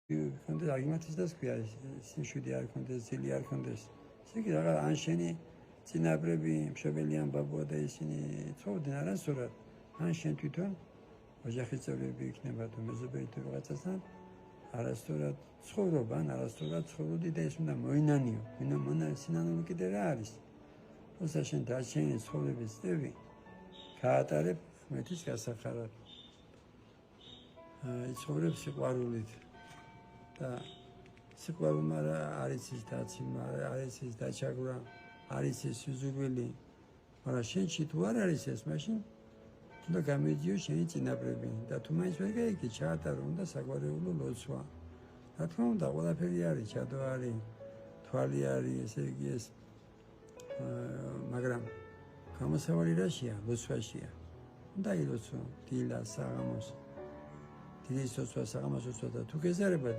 კონდეს აგიმათის და სქვია სიმშვიდე არ კონდეს ძილი არ კონდეს ისე კი რაღაც ან შენი წინაპრები მშობელი ამბაბოა და ისინი ცხოვრობდნენ არასწორად ან შენ თვითონ ოჯახის წევრები იქნება თუ მეზობელი თუ რაღაცასთან არასწორად ცხოვრობ ან არასწორად ცხოვრობდი და ეს უნდა მოინანიო მონა სინანული კიდე რა არის თორსა შენ დარჩენილი ცხოვრების წევი გაატარებ მეთის გასახარად იცხოვრებ სიყვარულით და სიყვარულმა არის ის დაციმა, არის ის დაჩაგვრა, არის ის სიზურვილი, მაგრამ შენში თუ არ არის ეს, მაშინ უნდა გამედიო შენი წინაპრები და თუ მაინც ვერ გაიგე, ჩაატარო უნდა საგვარეულო ლოცვა. რა თქმა უნდა, ყველაფერი არის, ჩადო არის, თვალი არის, ესე იგი ეს, მაგრამ გამოსავალი რაშია, ლოცვაშია. უნდა ილოცო დილას, საღამოს, დილის ლოცვა, საღამოს ლოცვა და თუ გეზარებათ